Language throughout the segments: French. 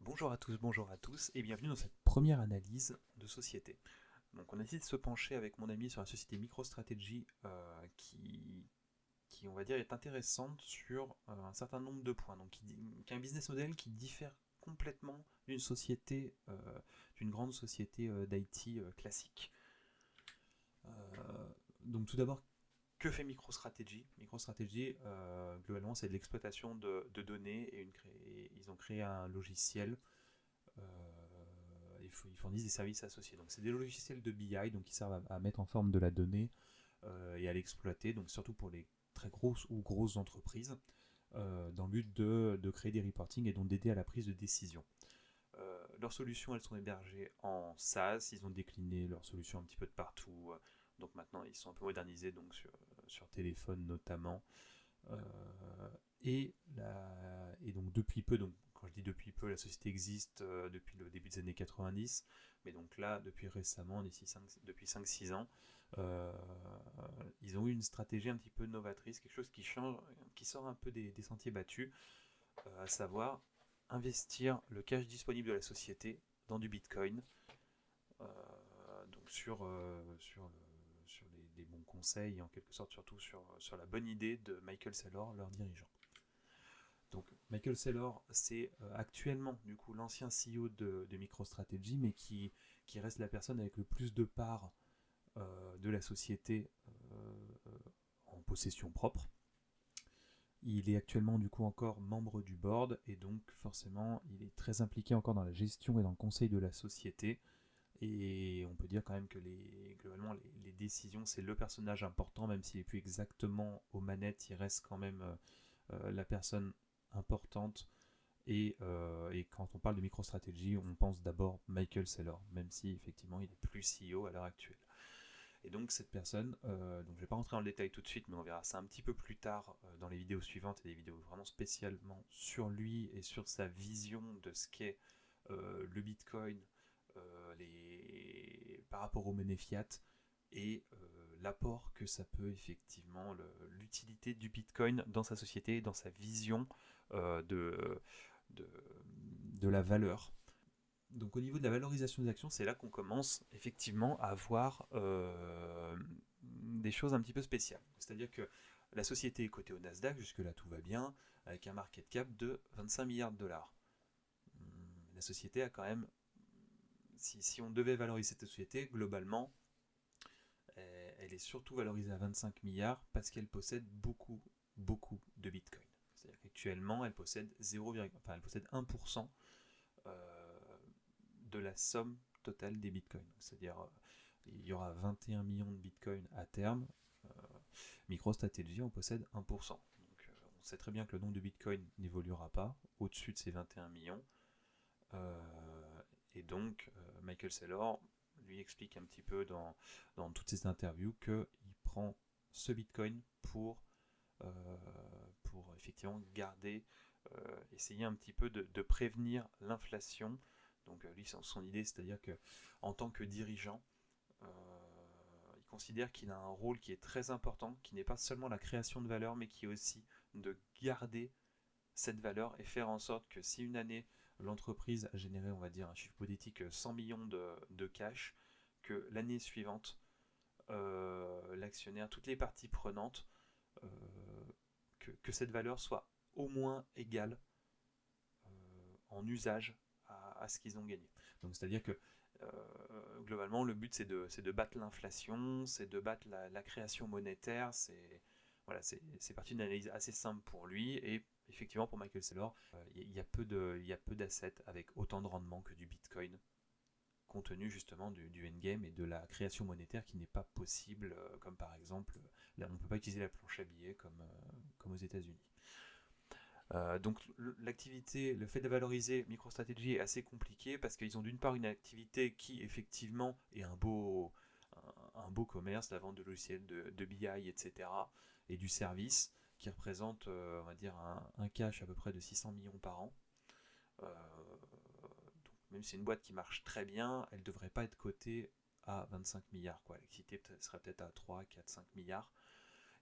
Bonjour à tous et bienvenue dans cette première analyse de société. Donc on a décidé de se pencher avec mon ami sur la société MicroStrategy qui, on va dire, est intéressante sur un certain nombre de points. Donc qui a un business model qui diffère complètement d'une grande société d'IT classique. Donc tout d'abord, que fait MicroStrategy? MicroStrategy, globalement, c'est de l'exploitation de données et ils ont créé un logiciel. Ils fournissent des services associés. Donc c'est des logiciels de BI donc qui servent à mettre en forme de la donnée et à l'exploiter, donc surtout pour les très grosses ou grosses entreprises, dans le but de créer des reporting et donc d'aider à la prise de décision. Leurs solutions, elles sont hébergées en SaaS, ils ont décliné leurs solutions un petit peu de partout, donc maintenant ils sont un peu modernisés donc sur téléphone notamment. Euh, et donc depuis peu, donc quand je dis depuis peu, la société existe depuis le début des années 90, mais donc là, depuis récemment, depuis 5-6 ans, euh, ils ont eu une stratégie un petit peu novatrice, quelque chose qui change, qui sort un peu des sentiers battus, à savoir investir le cash disponible de la société dans du Bitcoin, euh, donc sur les bons conseils et en quelque sorte surtout sur la bonne idée de Michael Saylor, leur dirigeant. Donc Michael Saylor, c'est actuellement du coup l'ancien CEO de MicroStrategy, mais qui reste la personne avec le plus de parts de la société en possession propre. Il est actuellement du coup encore membre du board et donc forcément il est très impliqué encore dans la gestion et dans le conseil de la société. Et on peut dire quand même que globalement les décisions, c'est le personnage important, même s'il n'est plus exactement aux manettes, il reste quand même la personne importante. Et quand on parle de MicroStrategy, on pense d'abord Michael Saylor, même si effectivement il est plus CEO à l'heure actuelle. Et donc cette personne, donc je ne vais pas rentrer dans le détail tout de suite, mais on verra ça un petit peu plus tard dans les vidéos suivantes et des vidéos vraiment spécialement sur lui et sur sa vision de ce qu'est le Bitcoin par rapport aux monnaies fiat et l'apport que ça peut effectivement, l'utilité du Bitcoin dans sa société, dans sa vision de, de la valeur. Donc au niveau de la valorisation des actions, c'est là qu'on commence effectivement à voir des choses un petit peu spéciales. C'est-à-dire que la société est cotée au Nasdaq, jusque-là tout va bien, avec un market cap de 25 milliards de dollars. La société a quand même, si on devait valoriser cette société, globalement, elle est surtout valorisée à 25 milliards parce qu'elle possède beaucoup, beaucoup de Bitcoin. C'est-à-dire qu'actuellement, elle possède 1% de la somme totale des bitcoins. C'est-à-dire, il y aura 21 millions de bitcoins à terme. Euh, MicroStrategy en possède 1%. Donc, on sait très bien que le nombre de bitcoins n'évoluera pas au-dessus de ces 21 millions. Et donc, Michael Saylor lui explique un petit peu dans toutes ses interviews qu'il prend ce bitcoin euh, pour effectivement essayer un petit peu de prévenir l'inflation. Donc lui, son idée, c'est-à-dire que en tant que dirigeant, euh, il considère qu'il a un rôle qui est très important, qui n'est pas seulement la création de valeur, mais qui est aussi de garder cette valeur et faire en sorte que si une année l'entreprise a généré, on va dire, un chiffre politique 100 millions de cash, que l'année suivante, l'actionnaire, toutes les parties prenantes, euh, que cette valeur soit au moins égale en usage à ce qu'ils ont gagné. Donc c'est-à-dire que globalement le but c'est de battre l'inflation, c'est de battre la création monétaire, c'est parti d'une analyse assez simple pour lui et effectivement pour Michael Saylor, il y a peu d'assets avec autant de rendement que du Bitcoin compte tenu justement du endgame et de la création monétaire qui n'est pas possible, comme par exemple, là, on ne peut pas utiliser la planche à billets comme aux États-Unis. Donc l'activité, le fait de valoriser MicroStrategy est assez compliqué parce qu'ils ont d'une part une activité qui effectivement est un beau commerce, la vente de logiciels de BI, etc. et du service qui représente, on va dire, un cash à peu près de 600 millions par an. Euh, donc même si c'est une boîte qui marche très bien, elle ne devrait pas être cotée à 25 milliards. Quoi. L'activité serait peut-être à 3, 4, 5 milliards.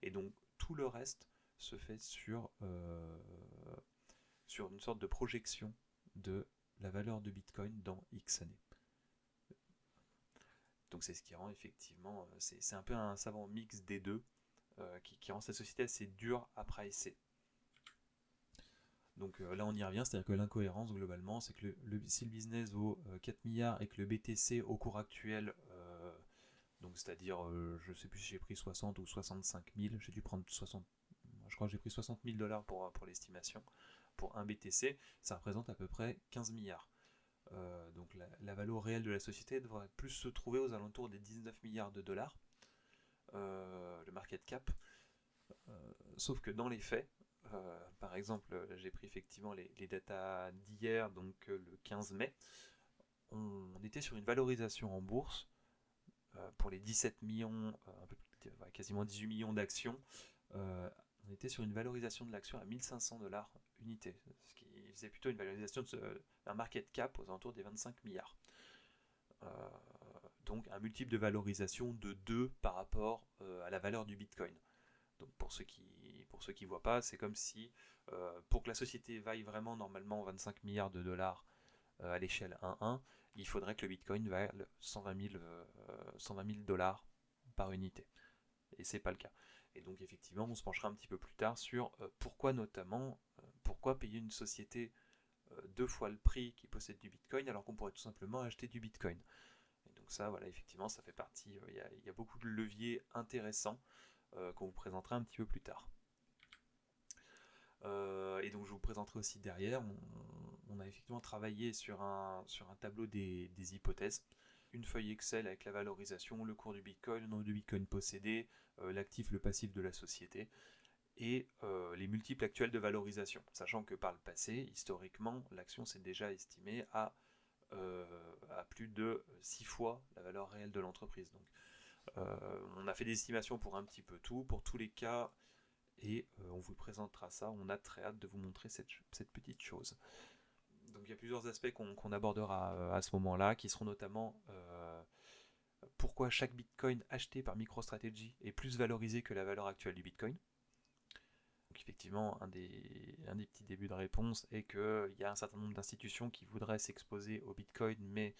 Et donc tout le reste se fait sur une sorte de projection de la valeur de Bitcoin dans X années. Donc c'est ce qui rend effectivement, c'est un peu un savant mix des deux, qui rend cette société assez dure à pricer. Donc là on y revient, c'est-à-dire que l'incohérence globalement, c'est que si le business vaut 4 milliards et que le BTC au cours actuel, donc c'est-à-dire, je sais plus si j'ai pris 60 ou 65 000, j'ai dû prendre 60, je crois que j'ai pris 60 000 dollars pour l'estimation, pour un BTC, ça représente à peu près 15 milliards. Donc la valeur réelle de la société devrait plus se trouver aux alentours des 19 milliards de dollars, le market cap. Sauf que dans les faits, par exemple, j'ai pris effectivement les datas d'hier, donc le 15 mai, on était sur une valorisation en bourse pour les 17 millions, un peu plus, quasiment 18 millions d'actions. On était sur une valorisation de l'action à 1500 dollars unité, ce qui faisait plutôt une valorisation d'un market cap aux alentours des 25 milliards. Donc un multiple de valorisation de 2 par rapport à la valeur du Bitcoin. Donc pour ceux qui voient pas, c'est comme si pour que la société vaille vraiment normalement 25 milliards de dollars à l'échelle 1-1, il faudrait que le Bitcoin vaille 120 000 dollars par unité. Et c'est pas le cas. Et donc effectivement, on se penchera un petit peu plus tard sur pourquoi payer une société 2 fois le prix qui possède du Bitcoin alors qu'on pourrait tout simplement acheter du Bitcoin. Et donc ça, voilà, effectivement, ça fait partie. Il y a beaucoup de leviers intéressants qu'on vous présentera un petit peu plus tard. Et donc je vous présenterai aussi derrière, on a effectivement travaillé sur un tableau des hypothèses, une feuille Excel avec la valorisation, le cours du Bitcoin, le nombre de Bitcoin possédés, l'actif, le passif de la société, et les multiples actuels de valorisation, sachant que par le passé, historiquement, l'action s'est déjà estimée à plus de 6 fois la valeur réelle de l'entreprise. Donc on a fait des estimations pour un petit peu tout, pour tous les cas, et on vous présentera ça. On a très hâte de vous montrer cette petite chose. Donc il y a plusieurs aspects qu'on abordera à ce moment-là, qui seront notamment pourquoi chaque Bitcoin acheté par MicroStrategy est plus valorisé que la valeur actuelle du Bitcoin. Donc effectivement, un des petits débuts de réponse est qu'il y a un certain nombre d'institutions qui voudraient s'exposer au Bitcoin, mais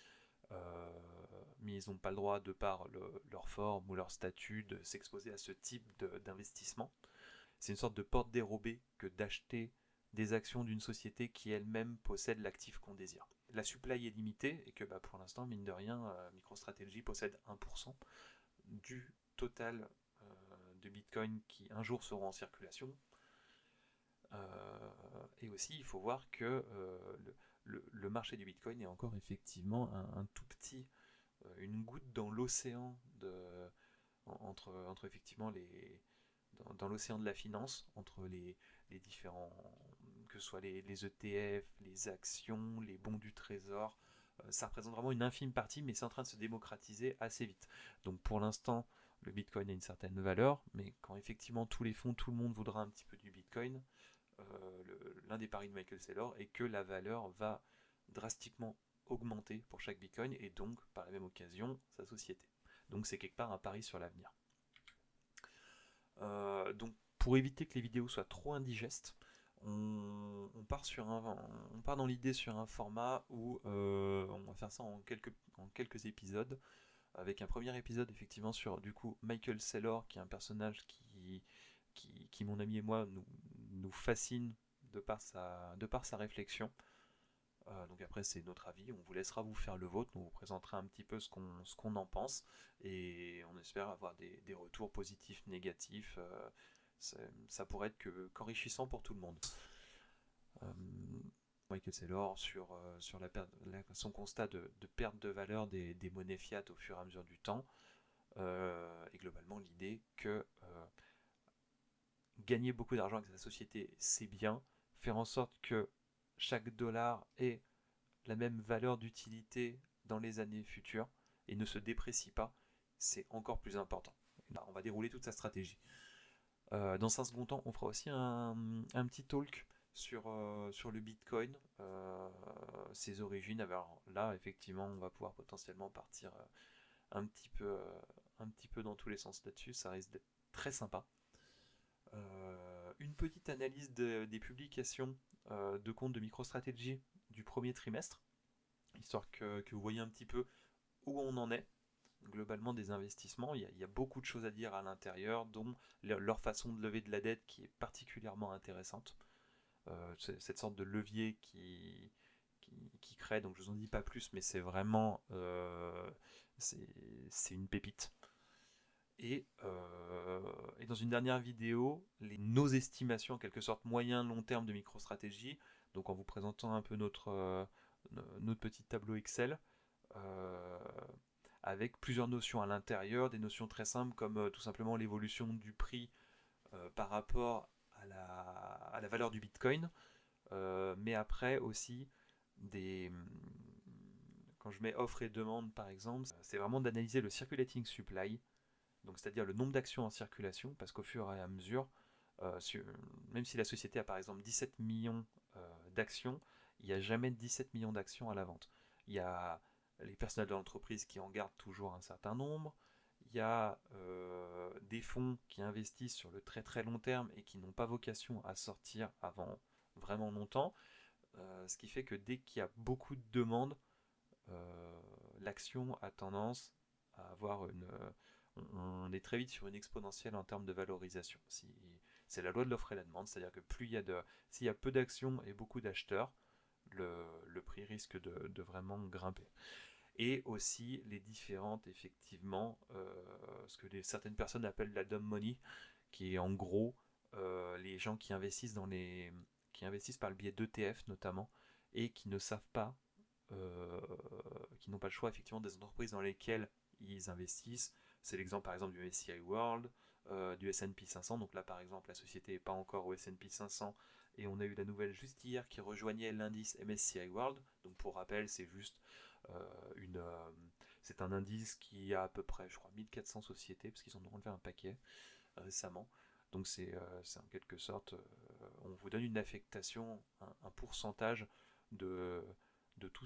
ils n'ont pas le droit, de par leur forme ou leur statut, de s'exposer à ce type d'investissement. C'est une sorte de porte dérobée que d'acheter des actions d'une société qui elle-même possède l'actif qu'on désire. La supply est limitée et que pour l'instant, mine de rien, MicroStrategy possède 1% du total de Bitcoin qui un jour seront en circulation. Et aussi, il faut voir que le marché du Bitcoin est encore effectivement un tout petit, une goutte dans l'océan entre effectivement dans l'océan de la finance, entre les différents, que ce soit les ETF, les actions, les bons du trésor. Ça représente vraiment une infime partie, mais c'est en train de se démocratiser assez vite. Donc pour l'instant, le Bitcoin a une certaine valeur, mais quand effectivement tous les fonds, tout le monde voudra un petit peu du Bitcoin, l'un des paris de Michael Saylor est que la valeur va drastiquement augmenter pour chaque Bitcoin, et donc par la même occasion sa société. Donc c'est quelque part un pari sur l'avenir. Donc pour éviter que les vidéos soient trop indigestes, on part dans l'idée sur un format où on va faire ça en quelques épisodes, avec un premier épisode effectivement sur du coup Michael Saylor, qui est un personnage qui mon ami et moi nous fascine de par sa réflexion. Donc après c'est notre avis, on vous laissera vous faire le vôtre, on vous présentera un petit peu ce qu'on en pense, et on espère avoir des retours positifs, négatifs. Ça pourrait être qu'enrichissant pour tout le monde. Michael Saylor sur son constat de perte de valeur des monnaies fiat au fur et à mesure du temps, et globalement l'idée que gagner beaucoup d'argent avec sa société c'est bien, faire en sorte que chaque dollar ait la même valeur d'utilité dans les années futures et ne se déprécie pas, c'est encore plus important. Là, on va dérouler toute sa stratégie. Dans un second temps, on fera aussi un petit talk sur le Bitcoin, ses origines. Alors là, effectivement, on va pouvoir potentiellement partir un petit peu dans tous les sens là-dessus. Ça risque d'être très sympa. Une petite analyse des publications de comptes de MicroStrategy du premier trimestre. histoire que vous voyez un petit peu où on en est globalement des investissements. Il y a beaucoup de choses à dire à l'intérieur, dont leur façon de lever de la dette qui est particulièrement intéressante. Cette sorte de levier qui crée, donc je vous en dis pas plus, mais c'est vraiment c'est une pépite. Et dans une dernière vidéo, nos estimations en quelque sorte moyen-long terme de MicroStrategy, donc en vous présentant un peu notre petit tableau Excel, avec plusieurs notions à l'intérieur, des notions très simples comme tout simplement l'évolution du prix par rapport à la valeur du Bitcoin, mais après aussi quand je mets offre et demande par exemple, c'est vraiment d'analyser le circulating supply, donc c'est-à-dire le nombre d'actions en circulation, parce qu'au fur et à mesure, même si la société a par exemple 17 millions d'actions, il n'y a jamais 17 millions d'actions à la vente. Il y a les personnels de l'entreprise qui en gardent toujours un certain nombre, il y a des fonds qui investissent sur le très très long terme et qui n'ont pas vocation à sortir avant vraiment longtemps, ce qui fait que dès qu'il y a beaucoup de demandes, l'action a tendance à avoir on est très vite sur une exponentielle en termes de valorisation. C'est la loi de l'offre et la demande, c'est-à-dire que s'il y a peu d'actions et beaucoup d'acheteurs, le prix risque de vraiment grimper. Et aussi les différentes, effectivement, ce que certaines personnes appellent la dumb money, qui est en gros les gens qui investissent qui investissent par le biais d'ETF notamment, et qui ne savent pas, qui n'ont pas le choix effectivement des entreprises dans lesquelles ils investissent. C'est l'exemple par exemple du MSCI World, du S&P 500. Donc là par exemple la société n'est pas encore au S&P 500 et on a eu la nouvelle juste hier qui rejoignait l'indice MSCI World. Donc pour rappel c'est juste c'est un indice qui a à peu près je crois 1400 sociétés parce qu'ils en ont enlevé un paquet récemment. Donc c'est en quelque sorte, on vous donne une affectation, un pourcentage de, de, tout,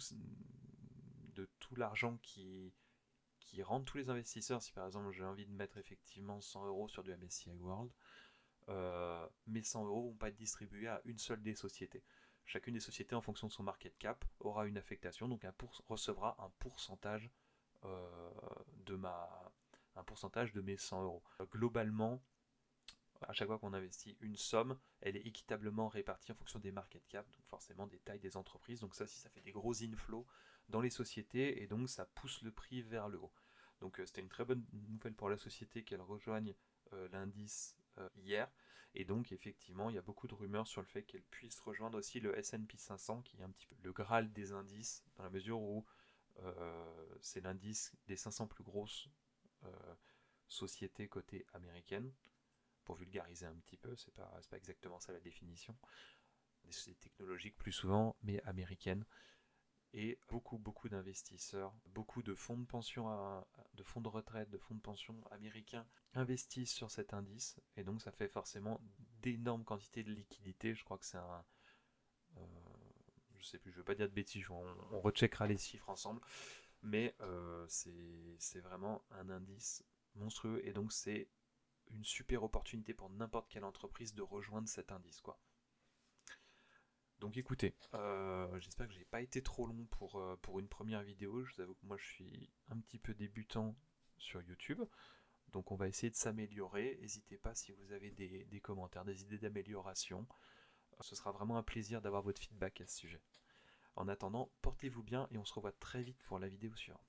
de tout l'argent qui rentre, tous les investisseurs. Si par exemple j'ai envie de mettre effectivement 100 euros sur du MSCI World, mes 100 euros ne vont pas être distribués à une seule des sociétés. Chacune des sociétés, en fonction de son market cap, aura une affectation, donc recevra un pourcentage un pourcentage de mes 100 euros. Globalement, à chaque fois qu'on investit une somme, elle est équitablement répartie en fonction des market cap, donc forcément des tailles des entreprises. Donc ça aussi, ça fait des gros inflows dans les sociétés et donc ça pousse le prix vers le haut. Donc c'était une très bonne nouvelle pour la société qu'elle rejoigne l'indice hier. Et donc effectivement, il y a beaucoup de rumeurs sur le fait qu'elle puisse rejoindre aussi le S&P 500, qui est un petit peu le Graal des indices, dans la mesure où c'est l'indice des 500 plus grosses sociétés cotées américaines. Pour vulgariser un petit peu, c'est pas exactement ça la définition. Des sociétés technologiques plus souvent, mais américaines. Et beaucoup d'investisseurs, beaucoup de fonds de pension, de fonds de retraite, de fonds de pension américains investissent sur cet indice. Et donc ça fait forcément d'énormes quantités de liquidités. Je crois que c'est je sais plus, je veux pas dire de bêtises, on recheckera les chiffres ensemble. Mais c'est vraiment un indice monstrueux. Et donc c'est une super opportunité pour n'importe quelle entreprise de rejoindre cet indice, quoi. Donc écoutez, j'espère que j'ai pas été trop long pour une première vidéo. Je vous avoue que moi je suis un petit peu débutant sur YouTube, donc on va essayer de s'améliorer. N'hésitez pas si vous avez des commentaires, des idées d'amélioration. Ce sera vraiment un plaisir d'avoir votre feedback à ce sujet. En attendant, portez-vous bien et on se revoit très vite pour la vidéo suivante.